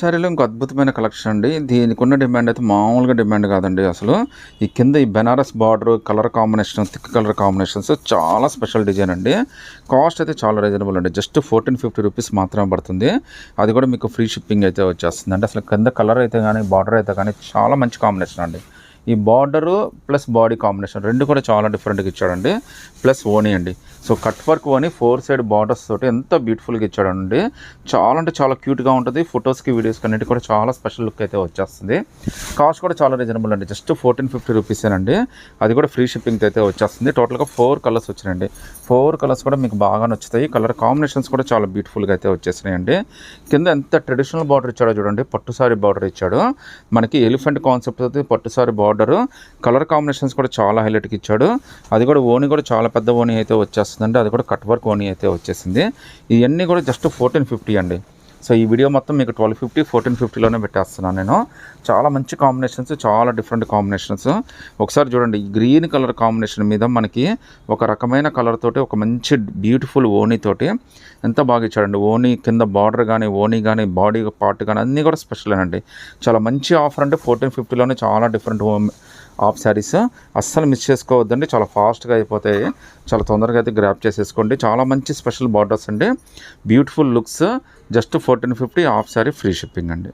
శారీలో ఇంకో అద్భుతమైన కలెక్షన్ అండి. దీనికి ఉన్న డిమాండ్ అయితే మామూలుగా డిమాండ్ కాదండి అసలు. ఈ కింద ఈ Banaras border colour combination, thick colour combinations చాలా స్పెషల్ డిజైన్ అండి. కాస్ట్ అయితే చాలా రీజనబుల్ అండి. జస్ట్ 1450 రూపీస్ మాత్రమే పడుతుంది. అది కూడా మీకు ఫ్రీ షిప్పింగ్ అయితే వచ్చేస్తుంది అండి. అసలు కింద కలర్ అయితే కానీ బార్డర్ అయితే కానీ చాలా మంచి కాంబినేషన్ అండి. ఈ బార్డరు ప్లస్ బాడీ కాంబినేషన్ రెండు కూడా చాలా డిఫరెంట్గా ఇచ్చాడండి. ప్లస్ ఓనీ అండి. సో కట్ వర్క్ ఓనీ 4 సైడ్ బార్డర్స్ తోటి ఎంత బ్యూటిఫుల్గా ఇచ్చాడండి. చాలా అంటే చాలా క్యూట్గా ఉంటుంది. ఫొటోస్కి వీడియోస్కి అన్నిటి కూడా చాలా స్పెషల్ లుక్ అయితే వచ్చేస్తుంది. కాస్ట్ కూడా చాలా రీజనబుల్ అండి. జస్ట్ 1450 రూపీసేనండి. అది కూడా ఫ్రీ షిప్పింగ్ అయితే వచ్చేస్తుంది. టోటల్గా 4 కలర్స్ వచ్చినాయండి. 4 కలర్స్ కూడా మీకు బాగా నచ్చుతాయి. కలర్ కాంబినేషన్స్ కూడా చాలా బ్యూటిఫుల్గా అయితే వచ్చేసినాయండి. కింద ఎంత ట్రెడిషనల్ బార్డర్ ఇచ్చాడో చూడండి. పట్టుసారి బార్డర్ ఇచ్చాడు. మనకి ఎలిఫెంట్ కాన్సెప్ట్ అయితే పట్టుసారి బార్డరు. కలర్ కాంబినేషన్స్ కూడా చాలా హైలైట్గా ఇచ్చాడు. అది కూడా ఓనీ కూడా చాలా పెద్ద ఓనీ అయితే వచ్చేస్తుందండి. అది కూడా కట్ వర్క్ ఓనీ అయితే వచ్చేసింది. ఇవన్నీ కూడా జస్ట్ 1450 అండి. సో ఈ వీడియో మొత్తం మీకు 1250, 1450లోనే పెట్టేస్తున్నాను నేను. చాలా మంచి కాంబినేషన్స్, చాలా డిఫరెంట్ కాంబినేషన్స్. ఒకసారి చూడండి, ఈ గ్రీన్ కలర్ కాంబినేషన్ మీద మనకి ఒక రకమైన కలర్ తోటి ఒక మంచి బ్యూటిఫుల్ ఓనీ తోటి ఎంత బాగా ఇచ్చాడండి. ఓనీ కింద బార్డర్ కానీ, ఓనీ కానీ, బాడీ పార్ట్ కానీ అన్నీ కూడా స్పెషల్ అండి. చాలా మంచి ఆఫర్ అంటే 1450లోనే చాలా డిఫరెంట్ ఆఫ్ శారీస్ అస్సలు మిస్ చేసుకోవద్దండి. చాలా ఫాస్ట్గా అయిపోతాయి. చాలా తొందరగా అయితే గ్రాప్ చేసేసుకోండి. చాలా మంచి స్పెషల్ బార్డర్స్ అండి. Beautiful looks. Just 1450 of sari free shipping అండి.